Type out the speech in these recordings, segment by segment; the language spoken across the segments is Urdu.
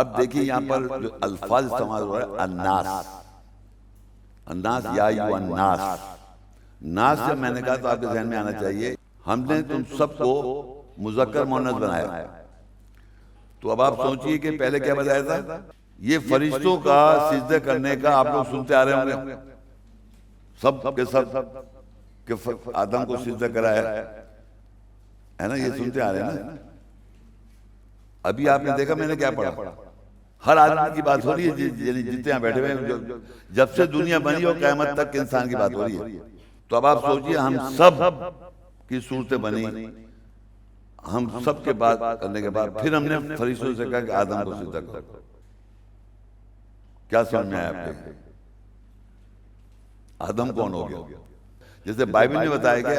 اب دیکھیے یہاں پر جو الفاظ استعمال ہو رہا ہے الناس، الناس یا ایھا الناس، ناس جب میں نے کہا تو آپ کے ذہن میں آنا چاہیے ہم نے تم سب کو مذکر مؤنث بنایا. تو اب آپ سوچئے کہ پہلے کیا بتایا تھا؟ یہ فرشتوں کا سجدہ کرنے کا آپ لوگ سنتے آ رہے ہوں گے سب کے سب کہ آدم کو سجدہ کرایا ہے نا، یہ سنتے آ رہے ہیں نا. ابھی آپ نے دیکھا میں نے کیا پڑھا؟ ہر آدمی کی بات ہو رہی ہے، یعنی جتنے یہاں بیٹھے ہوئے ہیں، جب سے دنیا بنی اور قیامت تک انسان کی بات ہو رہی ہے. تو اب آپ سوچئے ہم سب کی صورتیں بنی، ہم سب کے بات کرنے کے بعد پھر ہم نے فرشتوں سے کہا کہ آدم کو سجدہ کرو. کیا سمجھ میں آیا آپ کے؟ آدم کون ہو گیا؟ جیسے بائبل نے بتایا کہ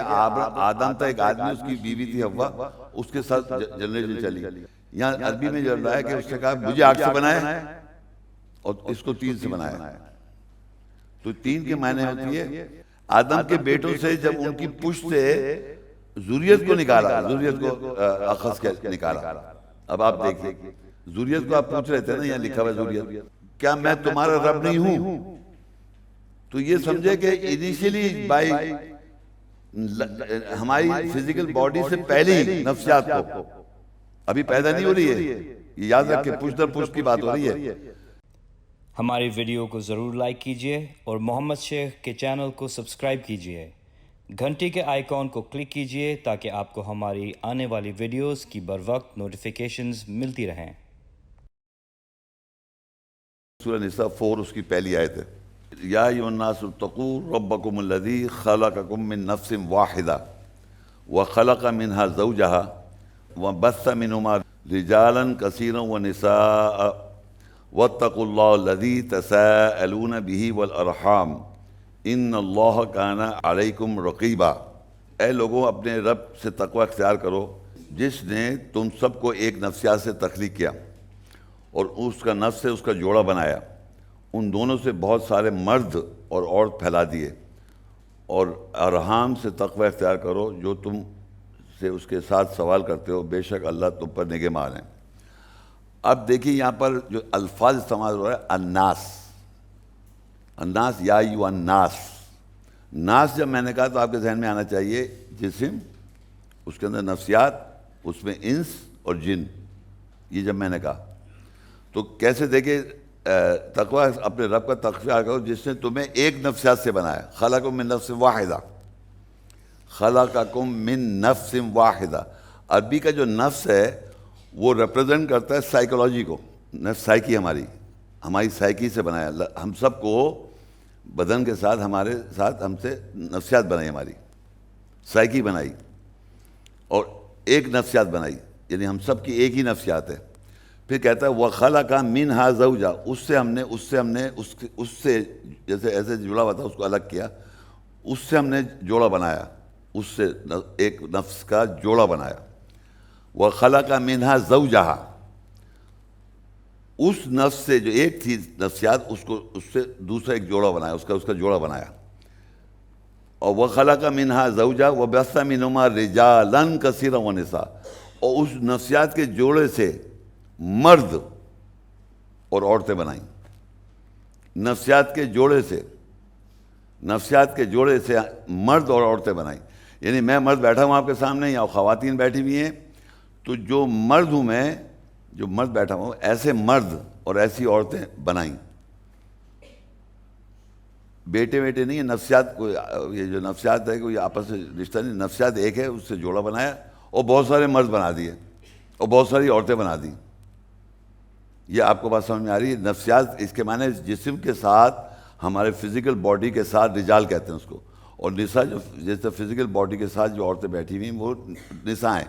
آدم تھا ایک آدمی، اس کی بیوی تھی حوا، اس کے ساتھ جنریشن چلی. یہاں عربی میں جو رہا ہے کہ اس نے کہا مجھے 8 سے بنایا اور اس کو 3 سے بنایا. تو 3 کے معنی ہوتی ہے آدم کے بیٹوں سے جب ان کی پشت سے ذریت کو نکالا، ذریت کو اخذ کے نکالا. اب آپ دیکھیں ذریت کو آپ پوچھ رہے تھے نا، یہاں لکھا ہوا ذریت، کیا میں تمہارا رب نہیں ہوں؟ تو یہ سمجھے کہ انیشیلی بائی ہماری فزیکل باڈی سے پہلے ہی نفسیات کو ابھی پیدا نہیں ہو رہی ہے، یہ یاد رکھیں پشت در پشت کی بات ہو رہی ہے. ہماری ویڈیو کو ضرور لائک کیجئے اور محمد شیخ کے چینل کو سبسکرائب کیجئے. گھنٹی کے آئیکن کو کلک کیجئے تاکہ آپ کو ہماری آنے والی ویڈیوز کی بروقت نوٹیفیکیشنز ملتی رہیں. سورہ نساء 4 اس کی پہلی آیت ہے. یا ایھا الناس اتقوا ربکم الذی خلقکم من نفس واحدہ وخلق منها زوجها وبث منہما رجالا کثیرا ونساء واتقوا اللہ الذی تساءلون به والارحام ان اللہ کان علیکم رقیبا. اے لوگوں اپنے رب سے تقوی اختیار کرو جس نے تم سب کو ایک نفسیات سے تخلیق کیا اور اس کا نفس سے اس کا جوڑا بنایا، ان دونوں سے بہت سارے مرد اور عورت پھیلا دیے، اور ارحام سے تقوی اختیار کرو جو تم سے اس کے ساتھ سوال کرتے ہو، بے شک اللہ تم پر نگہبان ہے. اب دیکھیے یہاں پر جو الفاظ استعمال ہو رہا ہے الناس، الناس یا ایھا الناس. ناس جب میں نے کہا تو آپ کے ذہن میں آنا چاہیے جسم، اس کے اندر نفسیات، اس میں انس اور جن. یہ جب میں نے کہا تو کیسے دیکھیں تقوی اپنے رب کا تقوی کرو جس نے تمہیں ایک نفسیات سے بنایا. خلقکم من نفس واحدہ، خلقکم من نفس واحدہ. عربی کا جو نفس ہے وہ ریپرزینٹ کرتا ہے سائیکولوجی کو، سائیکی ہماری سائیکی سے بنایا. ہم سب کو بدن کے ساتھ ہمارے ساتھ ہم سے نفسیات بنائی، ہماری سائیکی بنائی اور ایک نفسیات بنائی، یعنی ہم سب کی ایک ہی نفسیات ہے. پھر کہتا ہے وَخَلَقَ مِنْهَا زَوْجَهَا، اس سے جیسے ایسے جڑا ہوا تھا اس کو الگ کیا، اس سے ہم نے جوڑا بنایا، اس سے ایک نفس کا جوڑا بنایا. وَخَلَقَ مِنْهَا زَوْجَهَا، اس نفس سے جو ایک تھی نفسیات اس سے دوسرا ایک جوڑا بنایا، اس کا جوڑا بنایا. اور وَخَلَقَ مِنْهَا زَوْجَهَا وَبَثَّ مِنْهُمَا رِجَالًا كَثِيرًا وَنِسَاءً، اور اس نفسیات کے جوڑے سے مرد اور عورتیں بنائیں. نفسیات کے جوڑے سے مرد اور عورتیں بنائیں. یعنی میں مرد بیٹھا ہوں آپ کے سامنے یا خواتین بیٹھی ہوئی ہیں، تو جو مرد ہوں میں، جو مرد بیٹھا ہوں ایسے مرد اور ایسی عورتیں بنائیں. بیٹے نہیں ہیں، نفسیات کو، یہ جو نفسیات ہے کوئی آپس سے رشتہ نہیں، نفسیات ایک ہے، اس سے جوڑا بنایا اور بہت سارے مرد بنا دیے اور بہت ساری عورتیں بنا دی. یہ آپ کو بات سمجھ میں آ رہی ہے؟ نفسیات اس کے معنی جسم کے ساتھ، ہمارے فزیکل باڈی کے ساتھ رجال کہتے ہیں اس کو، اور نساء جو جیسے فزیکل باڈی کے ساتھ جو عورتیں بیٹھی ہوئی ہیں وہ نساء ہیں،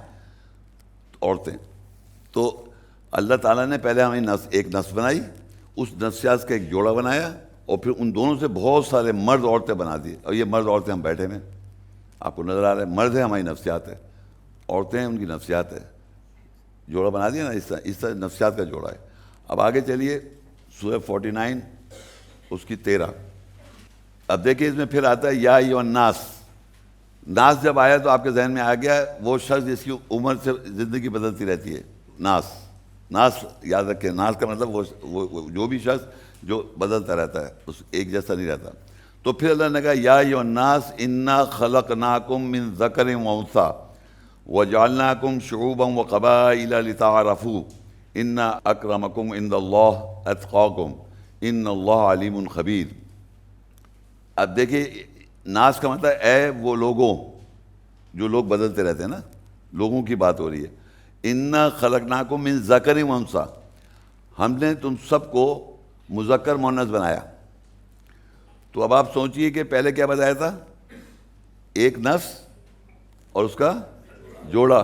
عورتیں. تو اللہ تعالیٰ نے پہلے ہمیں ایک نفس بنائی، اس نفسیات کا ایک جوڑا بنایا اور پھر ان دونوں سے بہت سارے مرد عورتیں بنا دی. اور یہ مرد عورتیں ہم بیٹھے ہیں، آپ کو نظر آ رہا ہے، مرد ہے ہماری نفسیات ہے، عورتیں ہیں ان کی نفسیات ہے. جوڑا بنا دیا نا، اس طرح نفسیات کا جوڑا ہے. اب آگے چلیے سورہ 49 اس کی 13. اب دیکھیے اس میں پھر آتا ہے یا ایھا الناس. ناس جب آیا تو آپ کے ذہن میں آ گیا وہ شخص جس کی عمر سے زندگی بدلتی رہتی ہے، ناس. ناس یاد رکھیں، ناس کا مطلب وہ جو بھی شخص جو بدلتا رہتا ہے، اس ایک جیسا نہیں رہتا. تو پھر اللہ نے کہا یا ایھا الناس انا خلقناکم من ذکر و انثی وجعلناکم شعوبا وقبائل لتعارفوا ان اکرمکم عند اللہ اتقاکم ان اللہ علیم خبیر. اب دیکھیے ناس کا مطلب اے وہ لوگوں، جو لوگ بدلتے رہتے ہیں نا، لوگوں کی بات ہو رہی ہے. انا خلقناکم من ذکر و انثی، ہم نے تم سب کو مذکر مؤنث بنایا. تو اب آپ سوچئے کہ پہلے کیا بتایا تھا؟ ایک نفس اور اس کا جوڑا.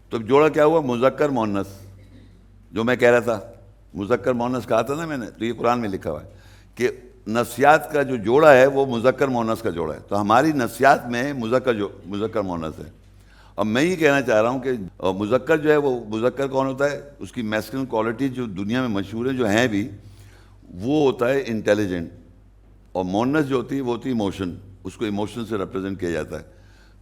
تو جوڑا کیا ہوا؟ مذکر مؤنث. جو میں کہہ رہا تھا مذکر مؤنث کہا تھا نا میں نے، تو یہ قرآن میں لکھا ہوا ہے کہ نفسیات کا جو جوڑا ہے وہ مذکر مؤنث کا جوڑا ہے. تو ہماری نفسیات میں مذکر مؤنث ہے. اب میں یہ کہنا چاہ رہا ہوں کہ مذکر جو ہے وہ مذکر کون ہوتا ہے؟ اس کی میسکولن کوالٹی جو دنیا میں مشہور ہے جو ہیں بھی، وہ ہوتا ہے انٹیلیجنٹ. اور مؤنث جو ہوتی ہے وہ ہوتی ہے ایموشن، اس کو ایموشن سے ریپرزینٹ کیا جاتا ہے.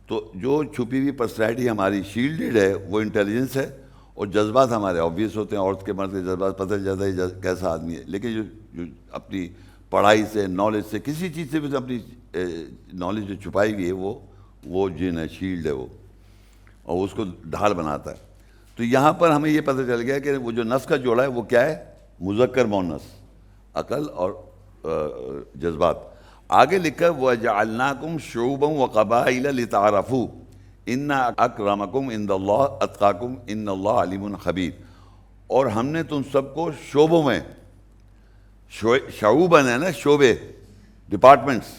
تو جو چھپی ہوئی پرسنالٹی ہماری شیلڈڈ ہے وہ انٹیلیجنس ہے، اور جذبات ہمارے آبویس ہوتے ہیں. عورت کے مرد کے جذبات پتہ چل جاتا ہے کیسا آدمی ہے. لیکن جو اپنی پڑھائی سے، نالج سے، کسی چیز سے بھی اپنی نالج جو چھپائی گئی ہے وہ جن ہے، شیلڈ ہے وہ، اور اس کو ڈھال بناتا ہے. تو یہاں پر ہمیں یہ پتہ چل گیا کہ وہ جو نفس کا جوڑا ہے وہ کیا ہے؟ مذکر مؤنث، عقل اور جذبات. آگے لکھا وَجَعَلْنَاكُمْ شُعُوبًا وَقَبَائِلَ لِتَعَارَفُوا إِنَّ أَكْرَمَكُمْ عِندَ اللَّهِ أَتْقَاكُمْ إِنَّ اللَّهَ عَلِيمٌ خَبِيرٌ. اور ہم نے تم سب کو شعبوں میں، شعوباً ہے نا، شعبے، ڈپارٹمنٹس،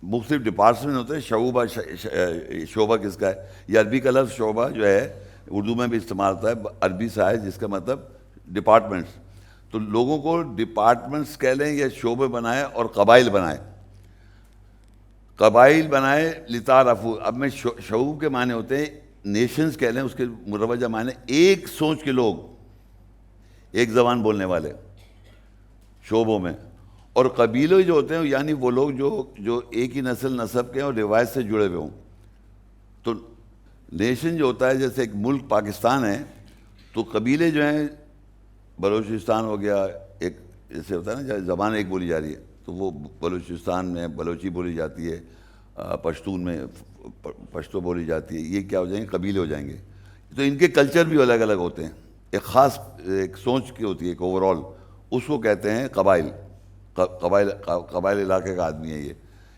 مختلف ڈپارٹمنٹ ہوتے ہیں. شعبہ کس کا ہے؟ یہ عربی کا لفظ شعبہ جو ہے اردو میں بھی استعمال ہوتا ہے، عربی سے ہے، جس کا مطلب ڈپارٹمنٹس. تو لوگوں کو ڈپارٹمنٹس کہہ لیں یا شعبے بنائے، اور قبائل بنائے لتعارفوا. اب میں شعوب کے معنی ہوتے ہیں نیشنز کہہ لیں، اس کے مروجہ معنی ایک سوچ کے لوگ، ایک زبان بولنے والے شعبوں میں. اور قبیلے جو ہوتے ہیں یعنی وہ لوگ جو ایک ہی نسب کے ہیں اور روایت سے جڑے ہوئے ہوں. تو نیشن جو ہوتا ہے، جیسے ایک ملک پاکستان ہے، تو قبیلے جو ہیں، بلوچستان ہو گیا، ایک جیسے ہوتا ہے نا زبان ایک بولی جا رہی ہے، تو وہ بلوچستان میں بلوچی بولی جاتی ہے، پشتون میں پشتو بولی جاتی ہے. یہ کیا ہو جائیں گے؟ قبیلے ہو جائیں گے. تو ان کے کلچر بھی الگ الگ ہوتے ہیں. ایک خاص ایک سوچ کی ہوتی ہے، ایک اوور آل، اس کو کہتے ہیں قبائل. قبائل علاقے کا آدمی ہے یہ،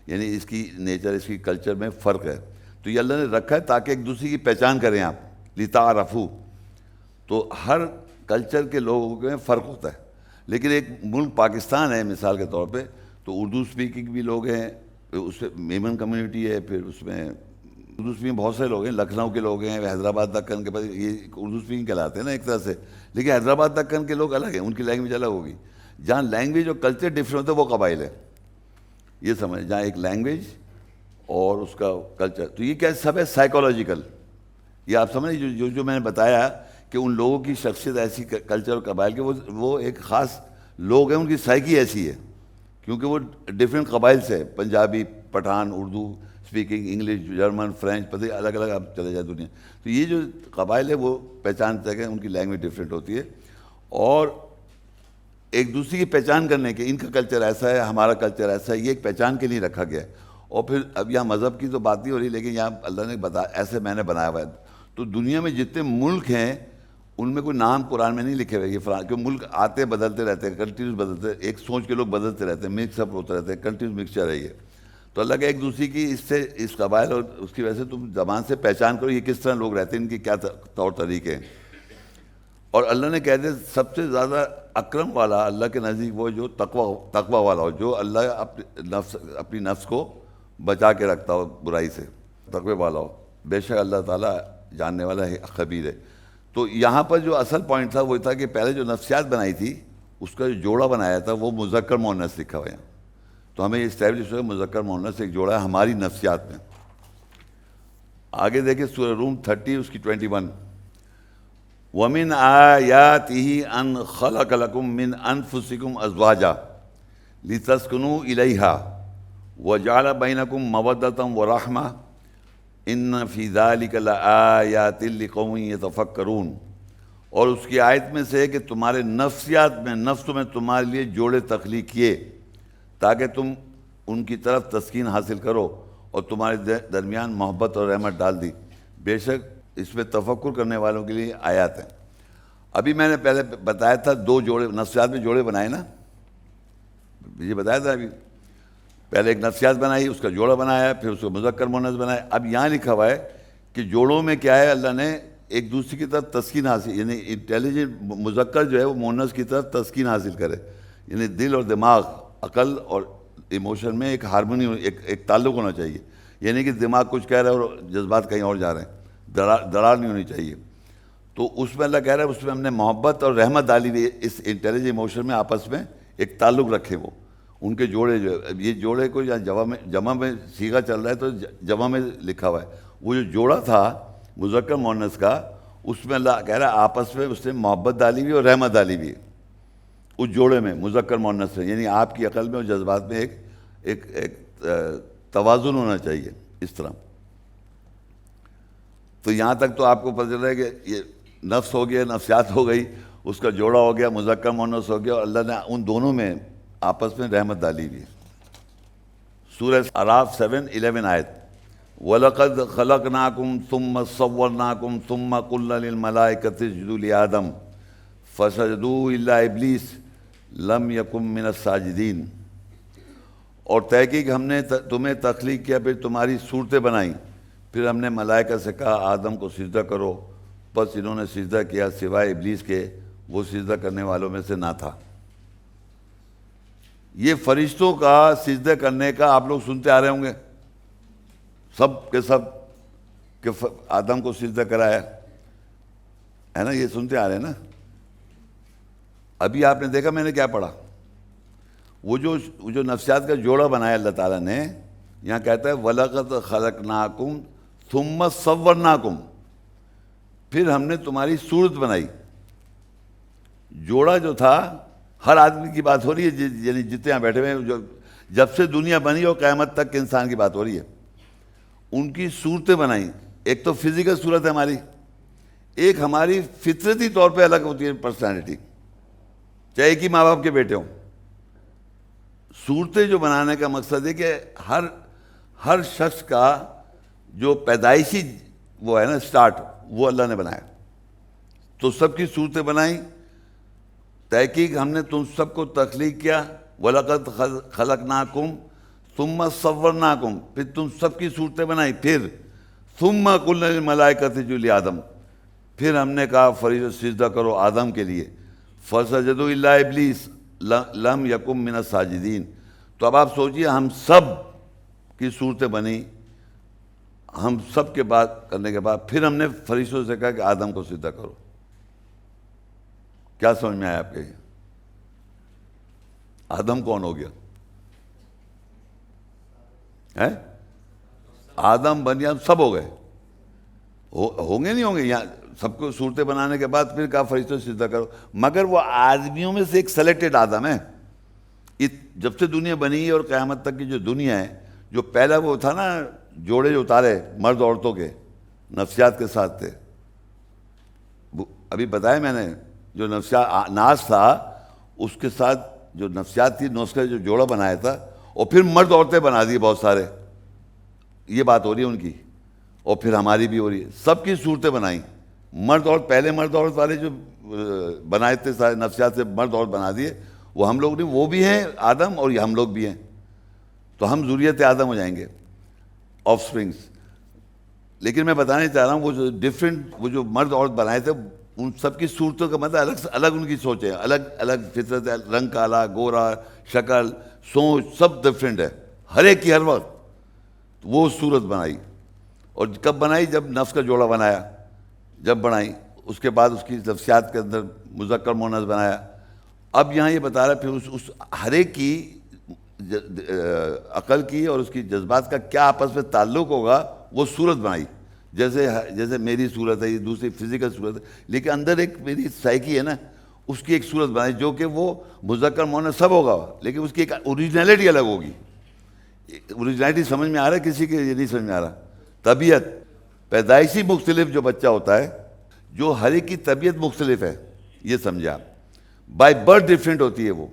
یعنی اس کی نیچر، اس کی کلچر میں فرق ہے. تو یہ اللہ نے رکھا ہے تاکہ ایک دوسرے کی پہچان کریں آپ، لتعارفوا. تو ہر کلچر کے لوگوں میں فرق ہوتا ہے. لیکن ایک ملک پاکستان ہے مثال کے طور پہ، تو اردو سپیکنگ بھی لوگ ہیں، اس سے میمن کمیونٹی ہے، پھر اس میں اردو سپیکنگ بہت سے لوگ ہیں، لکھنؤ کے لوگ ہیں، حیدرآباد دکن کے پاس، یہ اردو سپیکنگ کہلاتے ہیں نا ایک طرح سے. لیکن حیدرآباد دکن کے لوگ الگ ہیں، ان کی لینگویج الگ ہوگی. جہاں لینگویج اور کلچر ڈفرینٹ ہوتا ہے وہ قبائل ہے. یہ سمجھ، جہاں ایک لینگویج اور اس کا کلچر. تو یہ کیا سب ہے؟ سائیکولوجیکل. یہ آپ سمجھ جو میں نے بتایا کہ ان لوگوں کی شخصیت ایسی، کلچر اور قبائل کے، وہ ایک خاص لوگ ہیں، ان کی سائیکی ایسی ہے کیونکہ وہ ڈفرینٹ قبائل سے، Punjabi, Pathan, Urdu speaking, English, German, French, پتہ الگ الگ آپ چلے جائیں دنیا. تو یہ جو قبائل ہے وہ پہچانتے ہیں، ان کی لینگویج ڈفرینٹ ہوتی ہے، اور ایک دوسرے کی پہچان کرنے کے، ان کا کلچر ایسا ہے، ہمارا کلچر ایسا ہے، یہ ایک پہچان کے لیے رکھا گیا ہے. اور پھر اب یہاں مذہب کی تو بات نہیں ہو رہی، لیکن یہاں اللہ نے ایسے میں نے بنایا ہوا ہے. تو دنیا میں جتنے ملک ہیں ان میں کوئی نام قرآن میں نہیں لکھے ہوئے کہ ملک آتے بدلتے رہتے ہیں، کنٹینیوس بدلتے، ایک سوچ کے لوگ بدلتے رہتے ہیں، مکس اپ ہوتے رہتے ہیں، کنٹینیوس مکسچر ہے یہ. تو اللہ کا ایک دوسرے کی اس قبائل اور اس کی وجہ سے تم زبان سے پہچان کرو یہ کس طرح لوگ رہتے ہیں، ان کے کیا طور طریقے ہیں. اور اللہ نے کہہ دیا سب سے زیادہ اکرم والا اللہ کے نزدیک وہ جو تقوی والا ہو، جو اللہ اپنی نفس کو بچا کے رکھتا ہو برائی سے، تقوی والا ہو. بے شک اللہ تعالیٰ جاننے والا ہے، خبیر ہے. تو یہاں پر جو اصل پوائنٹ تھا وہ تھا کہ پہلے جو نفسیات بنائی تھی اس کا جو جوڑا بنایا تھا وہ مذکر مؤنث لکھا ہوا ہے. تو ہمیں یہ اسٹیبلش ہوا مذکر مؤنث ایک جوڑا ہے ہماری نفسیات میں. آگے دیکھیں سورہ روم 30 اس کی 21. وَمِنْ آيَاتِهِ أَنْ خَلَقَ لَكُم مِّنْ أَنفُسِكُمْ أَزْوَاجًا لِتَسْكُنُوا إِلَيْهَا وَجَعَلَ بَيْنَكُم مَّوَدَّةً وَرَحْمَةً إِنَّ فِي ذَلِكَ لَآيَاتٍ لِقَوْمٍ يَتَفَكَّرُونَ اور اس کی آیت میں سے ہے کہ تمہارے نفسیات میں، نفسوں میں تمہارے لیے جوڑے تخلیق کیے تاکہ تم ان کی طرف تسکین حاصل کرو، اور تمہارے درمیان محبت اور رحمت ڈال دی۔ بے شک اس میں تفکر کرنے والوں کے لیے آیات ہیں۔ ابھی میں نے پہلے بتایا تھا دو جوڑے، نفسیات میں جوڑے بنائے نا، یہ بتایا تھا ابھی۔ پہلے ایک نفسیات بنائی، اس کا جوڑا بنایا، پھر اس کو مذکر مؤنث بنایا۔ اب یہاں لکھا ہوا ہے کہ جوڑوں میں کیا ہے، اللہ نے ایک دوسرے کی طرف تسکین حاصل، یعنی انٹیلیجنٹ مذکر جو ہے وہ مؤنث کی طرف تسکین حاصل کرے، یعنی دل اور دماغ، عقل اور ایموشن میں ایک ہارمونی، ایک تعلق ہونا چاہیے، یعنی کہ دماغ کچھ کہہ رہا ہے اور جذبات کہیں اور جا رہے ہیں، دراڑ نہیں ہونی چاہیے۔ تو اس میں اللہ کہہ رہا ہے اس میں ہم نے محبت اور رحمت ڈالی ہوئی، اس انٹیلیجنٹ ایموشن میں آپس میں ایک تعلق رکھے وہ ان کے جوڑے جو ہے، یہ جوڑے کو یا جمع میں صیغہ چل رہا ہے تو جمع میں لکھا ہوا ہے، وہ جو جوڑا تھا مذکر مؤنث کا، اس میں اللہ کہہ رہا ہے آپس میں اس نے محبت ڈالی ہوئی اور رحمت ڈالی ہوئی اس جوڑے میں، مذکر مؤنث میں، یعنی آپ کی عقل میں اور جذبات میں ایک توازن ہونا چاہیے اس طرح۔ تو یہاں تک تو آپ کو پتہ چل رہا ہے کہ یہ نفس ہو گیا، نفسیات ہو گئی، اس کا جوڑا ہو گیا، مذکر مؤنث ہو گیا، اور اللہ نے ان دونوں میں آپس میں رحمت ڈالی ہوئی ہے۔ سورہ اعراف 7:11 آیت، وَلَقَدْ خَلَقْنَاكُمْ ثُمَّ صَوَّرْنَاكُمْ ثُمَّ قُلْنَا لِلْمَلَائِكَةِ اسْجُدُوا لِآدَمَ فَسَجَدُوا إِلَّا إِبْلِيسَ لَمْ يَكُن مِّنَ السَّاجِدِينَ۔ اور تحقیق ہم نے تمہیں تخلیق کیا، پھر تمہاری صورتیں بنائیں، پھر ہم نے ملائکہ سے کہا آدم کو سجدہ کرو، بس انہوں نے سجدہ کیا سوائے ابلیس کے، وہ سجدہ کرنے والوں میں سے نہ تھا۔ یہ فرشتوں کا سجدہ کرنے کا آپ لوگ سنتے آ رہے ہوں گے سب کے سب، کہ آدم کو سجدہ کرایا ہے نا، یہ سنتے آ رہے ہیں نا۔ ابھی آپ نے دیکھا میں نے کیا پڑھا، وہ جو نفسیات کا جوڑا بنایا اللہ تعالیٰ نے، یہاں کہتا ہے وَلَقَدْ خَلَقْنَاكُمْ ثُمَّ صَوَّرْنَاكُمْ، پھر ہم نے تمہاری صورت بنائی۔ جوڑا جو تھا ہر آدمی کی بات ہو رہی ہے، یعنی جتنے یہاں بیٹھے ہوئے ہیں، جو جب سے دنیا بنی اور قیامت تک کے انسان کی بات ہو رہی ہے، ان کی صورتیں بنائیں۔ ایک تو فزیکل صورت ہے ہماری، ایک ہماری فطرتی طور پہ الگ ہوتی ہے پرسنالٹی، چاہے ایک ہی ماں باپ کے بیٹے ہوں۔ صورتیں جو بنانے کا مقصد ہے کہ ہر شخص کا جو پیدائشی وہ ہے نا سٹارٹ، وہ اللہ نے بنایا، تو سب کی صورتیں بنائیں۔ تحقیق ہم نے تم سب کو تخلیق کیا، وَلَقَدْ خَلَقْنَاكُمْ ثُمَّ صَوَّرْنَاكُمْ، پھر تم سب کی صورتیں بنائی، پھر ثُمَّ قُلْنَا لِلْمَلَائِكَةِ اسْجُدُوا لِآدَمَ، پھر ہم نے کہا فرشتوں سجدہ کرو آدم کے لیے، فَسَجَدُوا إِلَّا إِبْلِيسَ لَمْ يَكُن مِّنَ السَّاجِدِينَ۔ تو اب آپ سوچئے ہم سب کی صورتیں بنی، ہم سب کے بات کرنے کے بعد پھر ہم نے فرشتوں سے کہا کہ آدم کو سجدہ کرو۔ کیا سمجھ میں آیا آپ کے؟ آدم کون ہو گیا؟ آدم بن گیا، سب ہو گئے، ہوں گے نہیں ہوں گے، یہاں سب کو صورتیں بنانے کے بعد پھر کہا فرشتوں سے سجدہ کرو، مگر وہ آدمیوں میں سے ایک سلیکٹڈ آدم ہے۔ جب سے دنیا بنی اور قیامت تک کی جو دنیا ہے، جو پہلا وہ تھا نا جوڑے جو اتارے مرد عورتوں کے نفسیات کے ساتھ تھے، ابھی بتایا میں نے، جو ناس تھا اس کے ساتھ جو نفسیات تھی، نوس کا جو جوڑا بنایا تھا، اور پھر مرد عورتیں بنا دیے بہت سارے، یہ بات ہو رہی ہے ان کی، اور پھر ہماری بھی ہو رہی ہے، سب کی صورتیں بنائیں۔ مرد عورت، پہلے مرد عورت والے جو بنائے تھے سارے نفسیات سے مرد عورت بنا دیے، وہ ہم لوگ نہیں، وہ بھی ہیں آدم اور یہ ہم لوگ بھی ہیں، تو ہم ذریت آدم ہو جائیں گے، آف سپرنگس۔ لیکن میں بتانا چاہ رہا ہوں وہ جو ڈفرینٹ، وہ جو مرد عورت بنائے تھے، ان سب کی صورتوں کا مطلب الگ ان کی سوچیں، الگ الگ فطرت ہے، رنگ کالا گورا، شکل، سوچ سب ڈفرینٹ ہے، ہر ایک کی ہر وقت وہ صورت بنائی۔ اور کب بنائی؟ جب نفس کا جوڑا بنایا، جب بنائی، اس کے بعد اس کی نفسیات کے اندر مذکر مؤنث بنایا۔ اب یہاں یہ بتا رہا ہے پھر اس ہر ایک کی عقل کی اور اس کی جذبات کا کیا آپس میں تعلق ہوگا، وہ صورت بنائی۔ جیسے میری صورت ہے، یہ دوسری فزیکل صورت ہے، لیکن اندر ایک میری سائیکی ہے نا، اس کی ایک صورت بنائی، جو کہ وہ مذکر مؤنث سب ہوگا، لیکن اس کی ایک اوریجنلٹی الگ ہوگی۔ اوریجنلٹی سمجھ میں آ رہا ہے کسی کے؟ یہ نہیں سمجھ میں آ رہا۔ طبیعت، پیدائشی مختلف جو بچہ ہوتا ہے، جو ہر ایک کی طبیعت مختلف ہے، یہ سمجھے آپ، بائی برتھ ڈفرینٹ ہوتی ہے وہ.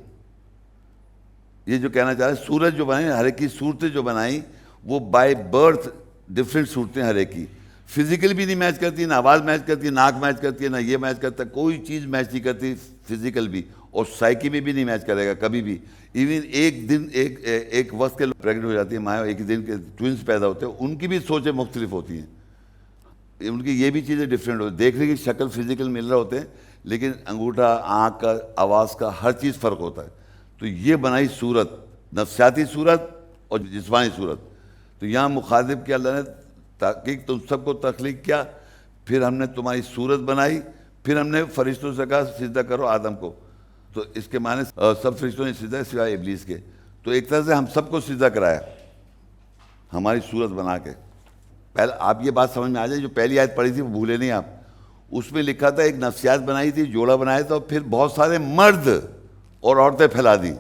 یہ جو کہنا چاہ رہے ہیں سورج جو بنائیں، ہر ایک کی صورتیں جو بنائیں وہ بائی برتھ ڈفرینٹ صورتیں ہر ایک کی. فزیکل بھی نہیں میچ کرتی، نہ آواز میچ کرتی ہے، ناک میچ کرتی ہے، نہ یہ میچ کرتا ہے، کوئی چیز میچ نہیں کرتی فزیکل بھی، اور سائیکی میں بھی نہیں میچ کرے گا کبھی بھی. ایون ایک دن ایک وقت کے لوگ پریگنٹ ہو جاتی ہیں مائیں، ایک دن کے ٹوئنس پیدا ہوتے ہیں، ان کی بھی سوچیں مختلف ہوتی ہیں، ان کی یہ بھی چیزیں ڈفرینٹ ہوتی ہیں. دیکھنے کی شکل فزیکل مل رہے ہوتے ہیں لیکن انگوٹھا، آنکھ کا، آواز کا، ہر چیز فرق ہوتا ہے. تو یہ بنائی صورت، نفسیاتی صورت اور جسمانی صورت. تو یہاں مخاطب کیا اللہ نے تحقیق تم سب کو تخلیق کیا، پھر ہم نے تمہاری صورت بنائی، پھر ہم نے فرشتوں سے کہا سجدہ کرو آدم کو. تو اس کے معنی سب فرشتوں نے سجدہ سوائے ابلیس کے. تو ایک طرح سے ہم سب کو سجدہ کرایا ہماری صورت بنا کے. پہلے آپ یہ بات سمجھ میں آ جائے، جو پہلی آیت پڑھی تھی وہ بھولے نہیں آپ، اس میں لکھا تھا ایک نفسیات بنائی تھی، جوڑا بنایا تھا، اور پھر بہت سارے مرد اور عورتیں پھیلا دی.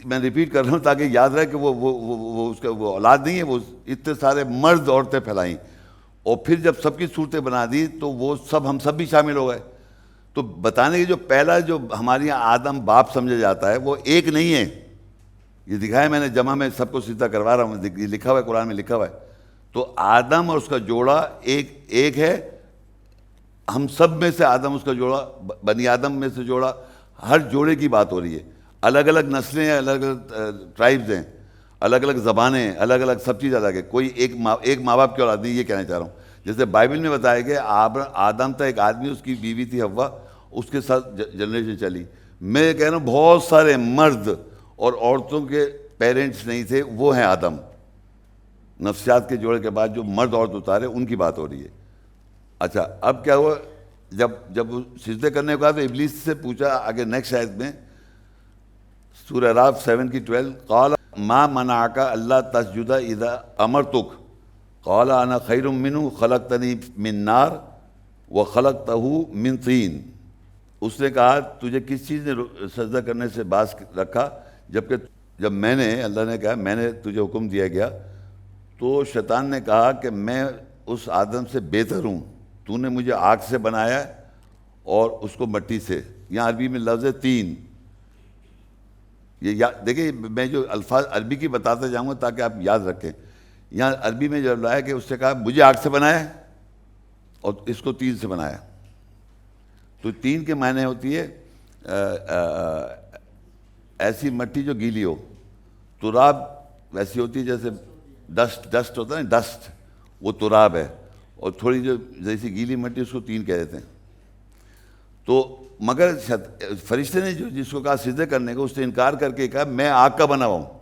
میں ریپیٹ کر رہا ہوں تاکہ یاد رہے کہ وہ اس کا وہ اولاد نہیں ہے، وہ اتنے سارے مرد عورتیں پھیلائیں، اور پھر جب سب کی صورتیں بنا دی تو وہ سب ہم سب بھی شامل ہو گئے. تو بتانے کی جو پہلا جو ہمارے یہاں آدم باپ سمجھا جاتا ہے وہ ایک نہیں ہے. یہ دکھایا میں نے، جمع میں سب کو سجدہ کروا رہا ہوں، یہ لکھا ہوا ہے قرآن میں لکھا ہوا ہے. تو آدم اور اس کا جوڑا ایک ہے، ہم سب میں سے آدم اس کا جوڑا، بنی آدم میں سے جوڑا، ہر جوڑے کی بات ہو رہی ہے. الگ الگ نسلیں ہیں، الگ الگ ٹرائبز ہیں، الگ الگ زبانیں ہیں، الگ الگ سب چیز الگ ہے. کوئی ایک ماں باپ کی اولاد نہیں، یہ کہنا چاہ رہا ہوں. جیسے بائبل میں بتایا کہ آدم تھا ایک آدمی، اس کی بیوی تھی حوا، اس کے ساتھ جنریشن چلی. میں یہ کہہ رہا ہوں بہت سارے مرد اور عورتوں کے پیرنٹس نہیں تھے، وہ ہیں آدم. نفسیات کے جوڑے کے بعد جو مرد عورت اتارے ان کی بات ہو رہی ہے. اچھا اب کیا ہوا، جب سجدے کرنے کو کہا تو ابلیس سے پوچھا آگے نیکسٹ آیت میں سورہ اعراف 7:12 قال ما منعک اللہ تسجد اذا امرتک قال انا خیر منہ خلقتنی من نار وخلقتہ من طین. اس نے کہا تجھے کس چیز نے سجدہ کرنے سے باز رکھا، جبکہ جب میں نے، اللہ نے کہا میں نے تجھے حکم دیا گیا، تو شیطان نے کہا کہ میں اس آدم سے بہتر ہوں، تو نے مجھے آگ سے بنایا اور اس کو مٹی سے. یہاں عربی میں لفظ ہے تین. یہ دیکھیں میں جو الفاظ عربی کی بتاتا جاؤں گا تاکہ آپ یاد رکھیں. یہاں عربی میں جو لایا کہ اس سے کہا مجھے آگ سے بنایا اور اس کو تین سے بنایا. تو تین کے معنی ہوتی ہے ایسی مٹی جو گیلی ہو. تراب ویسی ہوتی ہے جیسے ڈسٹ ہوتا ہے نا، ڈسٹ وہ تراب ہے، اور تھوڑی جو جیسی گیلی مٹی اس کو تین کہہ دیتے ہیں. تو مگر فرشتے نے جو جس کو کہا سجدے کرنے کو، اس نے انکار کر کے کہا میں آگ کا بنا ہوا ہوں.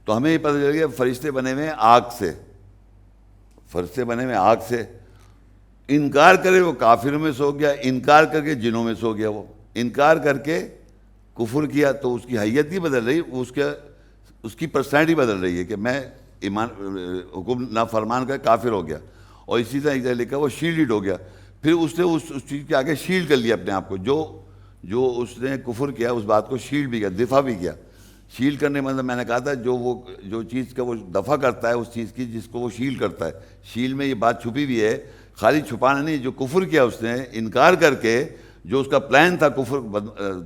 تو ہمیں یہ پتہ چل گیا فرشتے بنے ہوئے آگ سے، فرشتے بنے ہوئے آگ سے. انکار کرے وہ کافروں میں سے ہو گیا، انکار کر کے جنوں میں سے ہو گیا. وہ انکار کر کے کفر کیا تو اس کی حیت نہیں بدل رہی، اس کی پرسنالٹی بدل رہی ہے کہ میں ایمان حکم نافرمان کر کافر ہو گیا. اور اسی طرح ایک جگہ لکھا وہ شیلڈ ہو گیا. پھر اس نے اس چیز کے آگے شیلڈ کر لیا اپنے آپ کو، جو اس نے کفر کیا اس بات کو شیلڈ بھی کیا، دفاع بھی کیا. شیلڈ کرنے مطلب میں نے کہا تھا جو چیز کا وہ دفاع کرتا ہے اس چیز کی جس کو وہ شیلڈ کرتا ہے. شیلڈ میں یہ بات چھپی ہوئی ہے، خالی چھپانا نہیں. جو کفر کیا اس نے انکار کر کے، جو اس کا پلان تھا کفر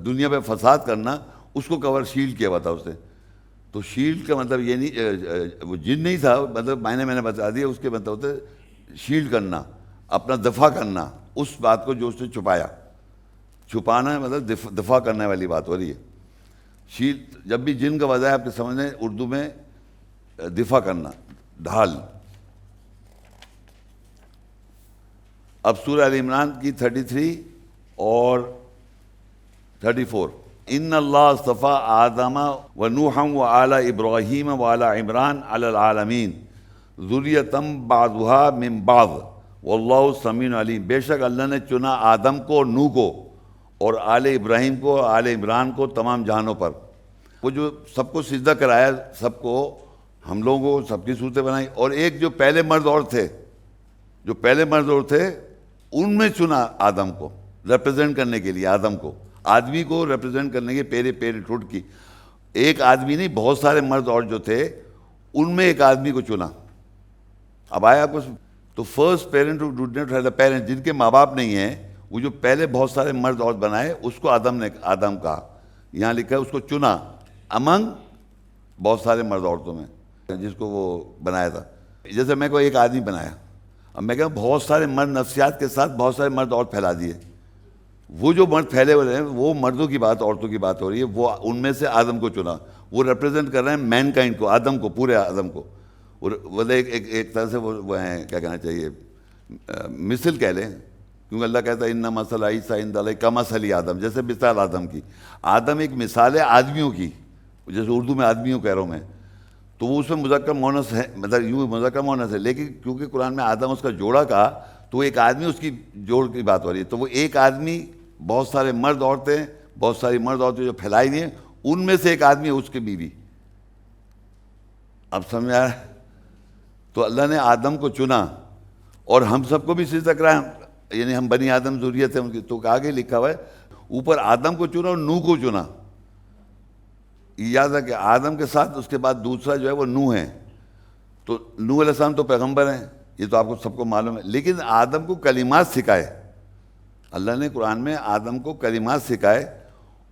دنیا پہ فساد کرنا، اس کو کور شیلڈ کیا ہوا تھا اس نے. تو شیلڈ کا مطلب یہ نہیں وہ جن نہیں تھا، مطلب میں نے بتا دیا اس کے مطلب ہوتا ہے شیلڈ کرنا، اپنا دفاع کرنا اس بات کو جو اس نے چھپایا. چھپانا مطلب دفاع کرنے والی بات ہو رہی ہے. شیلڈ جب بھی جن کا وضع ہے آپ کے سمجھنے اردو میں دفاع کرنا، ڈھال. اب سورہ ال عمران کی 33 اور 34 ان اللہ اصطفیٰ آدم و نوحا و آل ابراہیم و آل عمران علی العالمین ذریۃ بعضھا من بعض واللہ سمیع علیم. بے شک اللہ نے چنا آدم کو اور نوح کو اور آل ابراہیم کو اور آل عمران کو تمام جہانوں پر. وہ جو سب کو سجدہ کرایا، سب کو، ہم لوگوں کو سب کی صورتیں بنائی. اور ایک جو پہلے مرد اور تھے، جو پہلے مرد اور تھے ان میں چنا آدم کو ریپرزینٹ کرنے کے لیے. آدم کو، آدمی کو ریپرزینٹ کرنے کے پہلے ٹوٹ کی. ایک آدمی نہیں، بہت سارے مرد اور جو تھے ان میں ایک آدمی کو چنا. اب آیا آپ کو تو first parent who did not have the parent, جن کے ماں باپ نہیں ہیں، وہ جو پہلے بہت سارے مرد عورت بنائے، اس کو آدم کہا، یہاں لکھا ہے اس کو چنا امنگ بہت سارے مرد عورتوں میں جس کو وہ بنایا تھا. جیسے میں کو ایک آدمی بنایا، اب میں کہا بہت سارے مرد نفسیات کے ساتھ بہت سارے مرد عورت پھیلا دیے، وہ جو مرد پھیلے ہوئے ہیں وہ مردوں کی بات، عورتوں کی بات ہو رہی ہے. وہ ان میں سے آدم کو چنا، وہ ریپرزینٹ کر رہے ہیں مین کائنڈ کو، آدم کو، پورے آدم کو. وہ ایک طرح سے وہ ہیں، کیا کہنا چاہیے، مثل کہہ لیں، کیونکہ اللہ کہتا ہے ان مثل عیسیٰ عند اللہ کمثل آدم، جیسے مثال آدم کی. آدم ایک مثال ہے آدمیوں کی، جیسے اردو میں آدمیوں کہہ رہا ہوں میں، تو وہ اس میں مذکر مؤنث ہے، مطلب یوں مذکر مؤنث ہے، لیکن کیونکہ قرآن میں آدم اس کا جوڑا کہا تو ایک آدمی اس کی جوڑ کی بات ہو رہی ہے. تو وہ ایک آدمی، بہت سارے مرد عورتیں، بہت ساری مرد عورتیں جو پھیلائی ہوئی ہیں، ان میں سے ایک آدمی ہے اس کی بیوی. اب سمجھ آ رہا ہے؟ تو اللہ نے آدم کو چنا، اور ہم سب کو بھی اسی طرح ہے، یعنی ہم بنی آدم ذریت ہیں ان کی. تو آگے لکھا ہوا ہے اوپر آدم کو چنا اور نوح کو چنا. یاد ہے کہ آدم کے ساتھ اس کے بعد دوسرا جو ہے وہ نوح ہے. تو نوح علیہ السلام تو پیغمبر ہیں، یہ تو آپ کو سب کو معلوم ہے، لیکن آدم کو کلمات سکھائے. اللہ نے قرآن میں آدم کو کلمات سکھائے،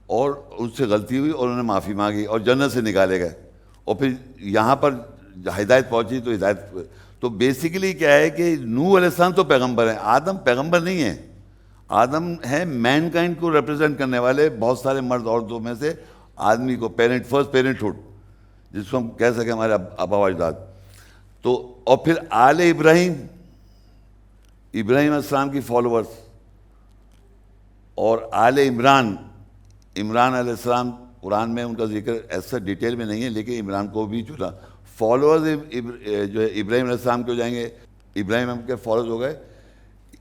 اور اس سے غلطی ہوئی اور انہوں نے معافی مانگی اور جنت سے نکالے گئے، اور پھر یہاں پر ہدایت پہنچی تو ہدایت. تو بیسیکلی کیا ہے کہ نوح علیہ السلام تو پیغمبر ہیں، آدم پیغمبر نہیں ہے. آدم ہے مین کائنڈ کو ریپرزینٹ کرنے والے بہت سارے مرد عورتوں میں سے آدمی کو، پیرنٹ، فرسٹ پیرنٹ ہوڈ، جس کو ہم کہہ سکیں ہمارے آبا و اجداد. تو اور پھر آل ابراہیم، ابراہیم علیہ السلام کی فالوورز، اور آل عمران، عمران علیہ السلام قرآن میں ان کا ذکر ایسا ڈیٹیل میں نہیں ہے، لیکن عمران کو بھی چنا. فالوورز جو ہے ابراہیم علیہ السلام کے ہو جائیں گے، ابراہیم کے فالوورز ہو گئے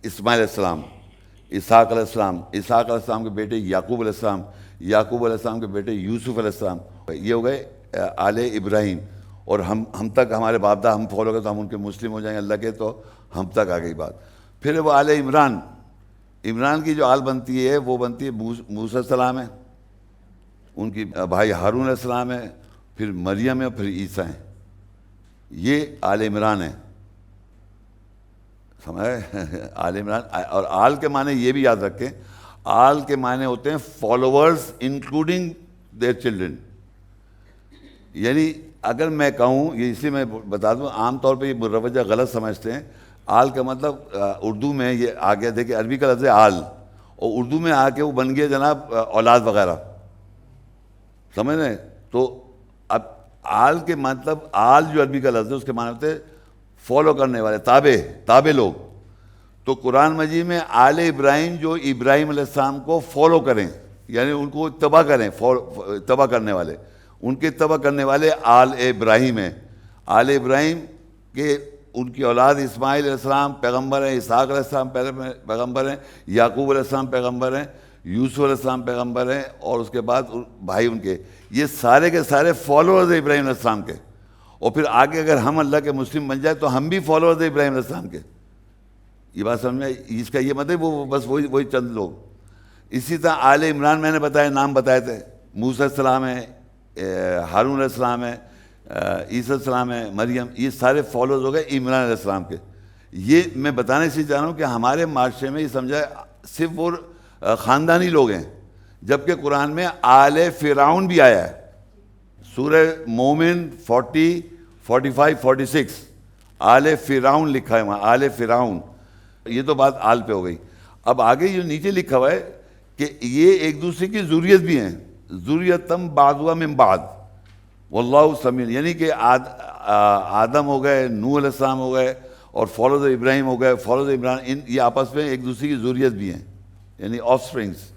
اسماعیل علیہ السلام، اسحاق علیہ السلام، اسحاق علیہ السلام کے بیٹے یعقوب علیہ السلام، یعقوب علیہ السلام کے بیٹے یوسف علیہ السلام. یہ ہو گئے آل ابراہیم. اور ہم تک ہمارے باپ دادا ہم فالو کریں تو ہم ان کے مسلم ہو جائیں گے اللہ کے، تو ہم تک آ گئی بات. پھر وہ آل عمران، عمران کی جو آل بنتی ہے وہ بنتی ہے موسیٰ علیہ السلام ہے، ان کی بھائی ہارون علیہ السلام ہے، پھر مریم ہے، پھر عیسیٰ ہیں. یہ آل عمران ہے، سمجھے؟ آل عمران. اور آل کے معنی یہ بھی یاد رکھیں، آل کے معنی ہوتے ہیں فالوورز انکلوڈنگ دیئر چلڈرن. یعنی اگر میں کہوں، یہ اس لیے میں بتا دوں، عام طور پہ یہ مروجہ غلط سمجھتے ہیں. آل کا مطلب اردو میں یہ آ گیا، دیکھیں عربی کا لفظ ہے آل، اور اردو میں آ کے وہ بن گیا جناب اولاد وغیرہ، سمجھ رہے ہیں؟ تو اب آل کے مطلب، آل جو عربی کا لفظ ہے اس کے معنی ہوتے ہیں فالو کرنے والے، تابع لوگ. تو قرآن مجید میں آل ابراہیم جو ابراہیم علیہ السلام کو فالو کریں، یعنی ان کو اتباع کریں، اتباع کرنے والے، ان کے اتباع کرنے والے آل ابراہیم ہیں. آل ابراہیم کے ان کی اولاد اسماعیل علیہ السلام پیغمبر ہیں، اسحاق علیہ السلام پیغمبر ہیں، یعقوب علیہ السلام پیغمبر ہیں، یوسف علیہ السلام پیغمبر ہیں، اور اس کے بعد بھائی ان کے، یہ سارے کے سارے فالوورز ہیں ابراہیم علیہ السلام کے. اور پھر آگے اگر ہم اللہ کے مسلم بن جائے تو ہم بھی فالوورز ہیں ابراہیم علیہ السلام کے. یہ بات سمجھ میں؟ اس کا یہ مطلب وہ بس وہی چند لوگ. اسی طرح آل عمران میں نے بتایا، نام بتائے تھے، موسیٰ علیہ السلام ہے، ہارون علیہ السلام ہے، عیسیٰ علیہ السلام ہے، مریم، یہ سارے فالوورز ہو گئے عمران علیہ السلام کے. یہ میں بتانے سے چاہ رہا ہوں کہ ہمارے معاشرے میں یہ سمجھا صرف وہ خاندانی لوگ ہیں، جبکہ قرآن میں آل فرعون بھی آیا ہے. سورہ مومن 40، 45، 46 آل فرعون لکھا ہے وہاں، آل فرعون. یہ تو بات آل پہ ہو گئی. اب آگے جو نیچے لکھا ہوا ہے کہ یہ ایک دوسرے کی ذریت بھی ہیں، ذریتم بعضها من بعض واللہ سمیع. یعنی کہ آدم ہو گئے، نوح علیہ السلام ہو گئے، اور فالوز ابراہیم ہو گئے، فالوز عمران، یہ آپس میں ایک دوسرے کی ذریت بھی ہیں، یعنی آف سپرنگس.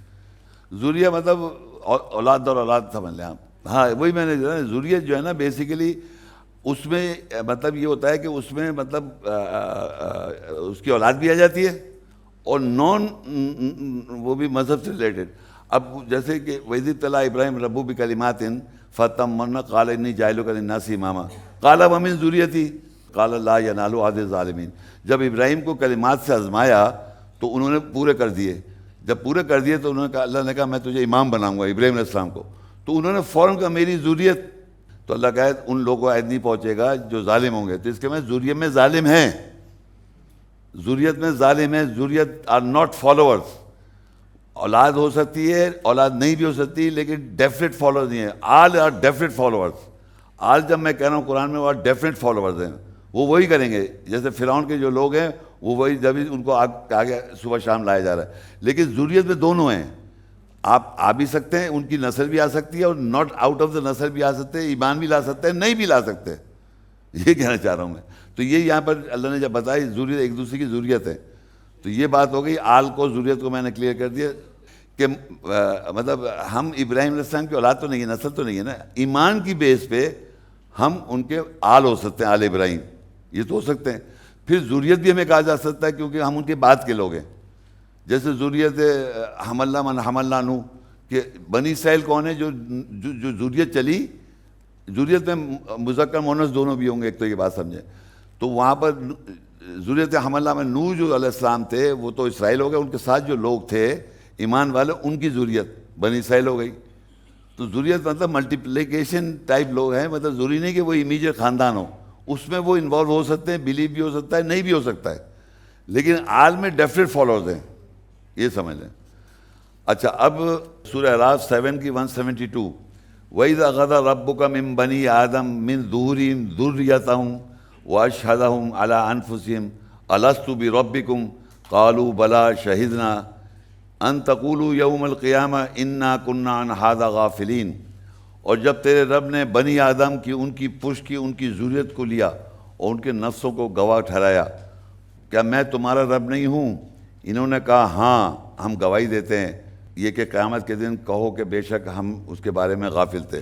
ذریہ مطلب اولاد اور اولاد سمجھ لیں آپ. ہاں وہی میں نے ذریت جو ہے نا بیسیکلی اس میں مطلب یہ ہوتا ہے کہ اس میں مطلب اس کی اولاد بھی آ جاتی ہے، اور وہ بھی مذہب سے ریلیٹڈ. اب جیسے کہ وَإِذِ ابْتَلَىٰ إِبْرَاهِيمَ رَبُّهُ بِكَلِمَاتٍ فَأَتَمَّهُنَّ قَالَ إِنِّي جَاعِلُكَ لِلنَّاسِ إِمَامًا قَالَ وَمِن ذُرِّيَّتِي قَالَ لَا يَنَالُ عَهْدِ الظَّالِمِينَ. جب ابراہیم کو کلمات سے آزمایا تو انہوں نے پورے کر دیے. جب پورے کر دیے تو انہوں نے کہا، اللہ نے کہا میں تجھے امام بناؤں گا ابراہیم علیہ السلام کو. تو انہوں نے فوراً کہا میری ذریت. تو اللہ کہا ان لوگوں کو عید نہیں پہنچے گا جو ظالم ہوں گے. تو اس کے میں ذریت میں ظالم ہیں، ذریت میں ظالم ہے، ذریت آر ناٹ فالوورس. اولاد ہو سکتی ہے، اولاد نہیں بھی ہو سکتی، لیکن ڈیفینیٹ فالوورز نہیں ہیں. آل آر ڈیفینیٹ فالوورس. آج جب میں کہہ رہا ہوں قرآن میں وہ ڈیفینیٹ فالوورز ہیں، وہ وہی کریں گے. جیسے فرعون کے جو لوگ ہیں وہ وہی، جب ان کو آگے صبح شام لایا جا رہا ہے. لیکن ذریت میں دونوں ہیں. آپ آ بھی سکتے ہیں، ان کی نسل بھی آ سکتی ہے، اور ناٹ آؤٹ آف دا نسل بھی آ سکتے ہیں، ایمان بھی لا سکتے ہیں، نہیں بھی لا سکتے. یہ کہنا چاہ رہا ہوں میں. تو یہ یہاں پر اللہ نے جب بتائی ذریت ایک دوسرے کی ذریت ہے، تو یہ بات ہو گئی. آل کو ذریت کو میں نے کلیئر کر دیا کہ مطلب ہم ابراہیم علیہ السلام کی اولاد تو نہیں ہے، نسل تو نہیں ہے نا. ایمان کی بیس پہ ہم ان کے آل ہو سکتے ہیں، آل ابراہیم یہ تو ہو سکتے ہیں. پھر ذریت بھی ہمیں کہا جا سکتا ہے کیونکہ ہم ان کے بعد کے لوگ ہیں. جیسے ذریت حملنا من حملنا نوح، کہ بنی اسرائیل کون ہے؟ جو ذریت چلی. ذریت میں مذکر مؤنث دونوں بھی ہوں گے، ایک تو یہ بات سمجھیں. تو وہاں پر ذریت حملنا میں نوح جو علیہ السلام تھے وہ تو اسرائیل ہو گئے، ان کے ساتھ جو لوگ تھے ایمان والے ان کی ذریت بنی اسرائیل ہو گئی. تو ذریت مطلب ملٹیپلیکیشن ٹائپ لوگ ہیں، مطلب ضروری نہیں کہ وہ امیجیٹ خاندان ہو، اس میں وہ انوالو ہو سکتے ہیں، بلیو بھی ہو سکتا ہے، نہیں بھی ہو سکتا ہے. لیکن آل میں ڈیفینیٹ فالوورز ہیں، یہ سمجھ لیں. اچھا اب سورہ اعراف 7 کی 172. وَإِذَا أَخَذَ رَبُّكَ مِن بَنِي آدَمَ مِن ظُهُورِهِمْ ذُرِّيَّتَهُمْ وَأَشْهَدَهُمْ عَلَىٰ أَنفُسِهِمْ أَلَسْتُ بِرَبِّكُمْ قَالُوا بَلَىٰ شَهِدْنَا أَن تَقُولُوا يَوْمَ الْقِيَامَةِ إِنَّا كُنَّا عَنْ هَٰذَا غَافِلِينَ. اور جب تیرے رب نے بنی آدم کی، ان کی پشت کی، ان کی ذریت کو لیا اور ان کے نفسوں کو گواہ ٹھہرایا، کیا میں تمہارا رب نہیں ہوں؟ انہوں نے کہا ہاں ہم گواہی دیتے ہیں. یہ کہ قیامت کے دن کہو کہ بے شک ہم اس کے بارے میں غافل تھے.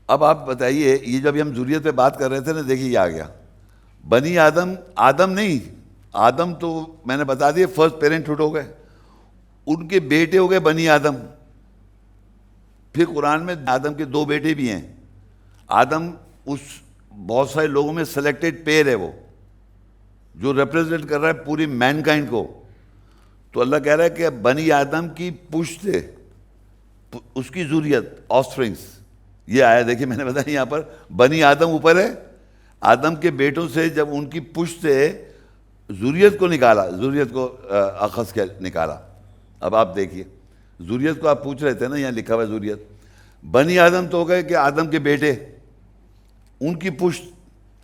اب آپ بتائیے، یہ جب ہم ذریت پہ بات کر رہے تھے نا، دیکھیے یہ آ گیا بنی آدم. آدم نہیں، آدم تو میں نے بتا دیا فرسٹ پیرنٹ ہوڈ ہو گئے، ان کے بیٹے ہو گئے بنی آدم. پھر قرآن میں آدم کے 2 بیٹے بھی ہیں. آدم اس بہت سارے لوگوں میں سلیکٹڈ پیر ہے، وہ جو ریپرزینٹ کر رہا ہے پوری مین کائنڈ کو. تو اللہ کہہ رہا ہے کہ بنی آدم کی پشت سے اس کی ذریت، آفسپرنگس. یہ آیا دیکھیے میں نے بتایا یہاں پر بنی آدم اوپر ہے، آدم کے بیٹوں سے جب ان کی پشت سے ذریت کو نکالا، ذریت کو اخذ کے نکالا. اب آپ دیکھیے ذریت کو آپ پوچھ رہے تھے نا، یہاں لکھا ہوا ہے ذریت. بنی آدم تو ہو گئے کہ آدم کے بیٹے، ان کی پشت.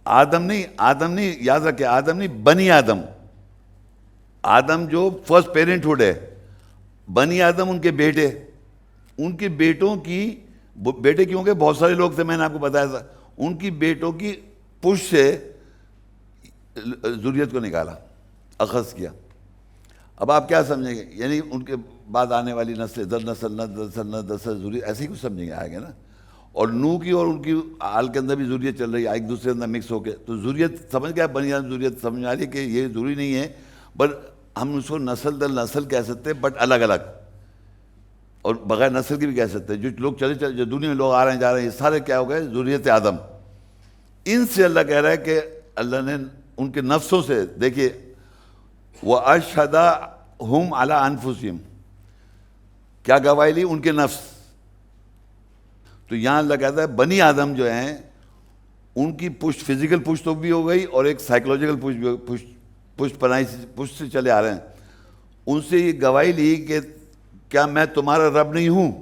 آدم نہیں یاد رکھے، آدم نہیں، بنی آدم. آدم جو فرسٹ پیرنٹ ہوڈ ہے، بنی آدم ان کے بیٹے، ان کے بیٹوں کی، بیٹے کیوں کہ بہت سارے لوگ تھے، میں نے آپ کو بتایا تھا. ان کی بیٹوں کی پشت سے ذریت کو نکالا، اخذ کیا. اب آپ کیا سمجھیں گے؟ یعنی ان کے بعد آنے والی نسل، در نسل ذریت، ایسے ہی کچھ سمجھیں گے، آئے گا نا. اور نوح کی اور ان کی آل کے اندر بھی ذریت چل رہی ہے، ایک دوسرے کے اندر مکس ہو کے. تو ذریت سمجھ گیا، بنی آدم ذریت سمجھ آ رہی ہے کہ یہ ضروری نہیں ہے، بٹ ہم اس کو نسل در نسل کہہ سکتے ہیں، بٹ الگ الگ، اور بغیر نسل کی بھی کہہ سکتے ہیں. جو لوگ چلے جو دنیا میں لوگ آ رہے ہیں جا رہے ہیں، یہ سارے کیا ہو گئے؟ ذریت آدم. ان سے اللہ کہہ رہا ہے کہ اللہ نے ان کے نفسوں سے، دیکھیے وَأَشْهَدَهُمْ عَلَىٰ أَنفُسِهِمْ، کیا گواہی لی؟ ان کے نفس. تو یہاں اللہ کہتا ہے بنی آدم جو ہیں ان کی پشت، فزیکل پشت بھی ہو گئی اور ایک سائیکولوجیکل پشت بھی، پشت سے چلے آ رہے ہیں. ان سے یہ گواہی لی کہ کیا میں تمہارا رب نہیں ہوں؟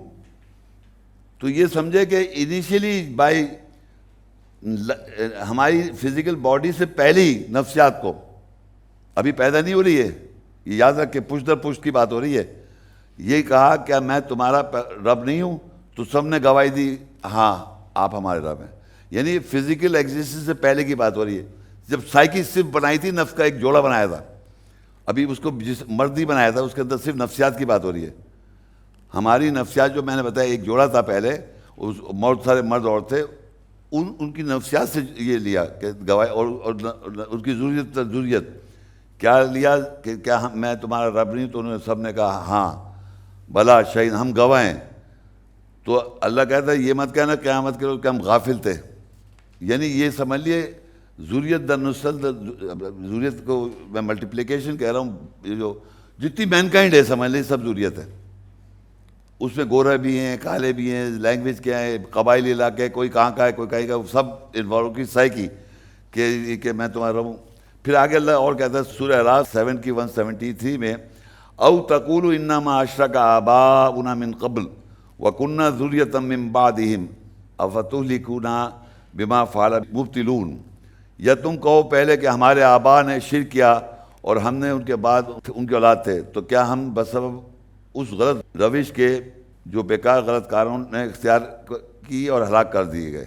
تو یہ سمجھے کہ انیشیلی بائی ہماری فزیکل باڈی سے پہلے ہی نفسیات کو ابھی پیدا نہیں ہو رہی ہے، یہ یاد رکھ کے پشت در پشت کی بات ہو رہی ہے. یہ کہا کیا میں تمہارا رب نہیں ہوں؟ تو سب نے گواہی دی ہاں آپ ہمارے رب ہیں. یعنی فزیکل ایگزسٹنس سے پہلے کی بات ہو رہی ہے. جب سائیکی صرف بنائی تھی، نفس کا ایک جوڑا بنایا تھا، ابھی اس کو جس مرد ہی بنایا تھا، اس کے اندر صرف نفسیات کی بات ہو رہی ہے. ہماری نفسیات جو میں نے بتایا ایک جوڑا تھا پہلے، اس بہت سارے مرد عورت تھے، ان کی نفسیات سے یہ لیا کہ گواہی، اور ان کی ذریت کیا لیا کہ کیا میں تمہارا رب نہیں؟ تو انہوں نے سب نے کہا ہاں بلا شہید، ہم گواہ ہیں. تو اللہ کہتا ہے یہ مت کہنا قیامت کے روز کہ ہم غافل تھے. یعنی یہ سمجھ لیے ذریت در نسل، ذریت کو میں ملٹیپلیکیشن کہہ رہا ہوں، یہ جو جتنی مین کائنڈ ہے سمجھ لیں سب ذریت ہے. اس میں گورے بھی ہیں، کالے بھی ہیں، لینگویج کیا ہے، قبائلی علاقے، کوئی کہاں کا ہے، کوئی کہیں کا، سب انوالو کی سائیکی کہ میں تمہارا رب ہوں. پھر آگے اللہ اور کہتا ہے سورہ اعراف 7 کی 173 میں، او تقولوا انما اشرک آباؤنا من قبل وکنا ذریۃ من بعدہم افتہلکونا بما فعل المبطلون، یا تم کہو پہلے کہ ہمارے آبا نے شرک کیا اور ہم نے ان کے بعد ان کے اولاد تھے، تو کیا ہم بسبب اس غلط روش کے جو بیکار غلط کاروں نے اختیار کی اور ہلاک کر دیے گئے۔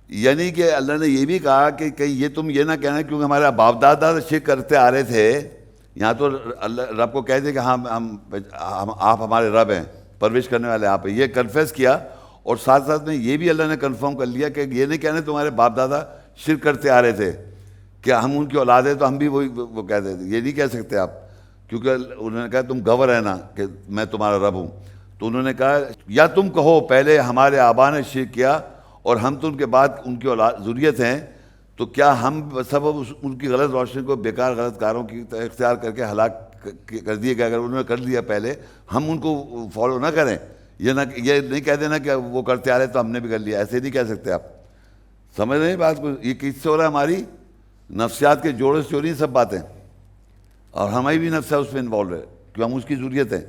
یعنی کہ اللہ نے یہ بھی کہا کہ کہیں یہ تم یہ نہ کہنا کیونکہ ہمارے باپ دادا شرک کرتے آ رہے تھے، یہاں تو اللہ رب کو کہہ دے کہ ہم آپ ہمارے رب ہیں، پرورش کرنے والے آپ ہیں، یہ کنفیس کیا، اور ساتھ ساتھ میں یہ بھی اللہ نے کنفرم کر لیا کہ یہ نہیں کہنا تمہارے باپ دادا شرک کرتے آ رہے تھے کہ ہم ان کی اولاد ہیں تو ہم بھی وہ کہہ دیتے، یہ نہیں کہہ سکتے آپ، کیونکہ انہوں نے کہا تم گور ہے نا کہ میں تمہارا رب ہوں، تو انہوں نے کہا یا تم کہو پہلے ہمارے آبا نے شرک کیا اور ہم تو ان کے بعد ان کی اولاد ذریت ہیں، تو کیا ہم سبب ان کی غلط روشنی کو بیکار غلط کاروں کی اختیار کر کے ہلاک کر دیے گئے، اگر انہوں نے کر لیا پہلے ہم ان کو فالو نہ کریں، یہ نہیں کہہ دینا کہ وہ کرتے آ رہے تو ہم نے بھی کر لیا، ایسے نہیں کہہ سکتے آپ، سمجھ رہے ہیں بات کو؟ یہ کس سے ہو رہا ہے؟ ہماری نفسیات کے جوڑے سے ہو رہی ہیں سب باتیں، اور ہماری بھی نفس ہے اس میں انوالو ہے کیوں ہم اس کی ذریت ہیں۔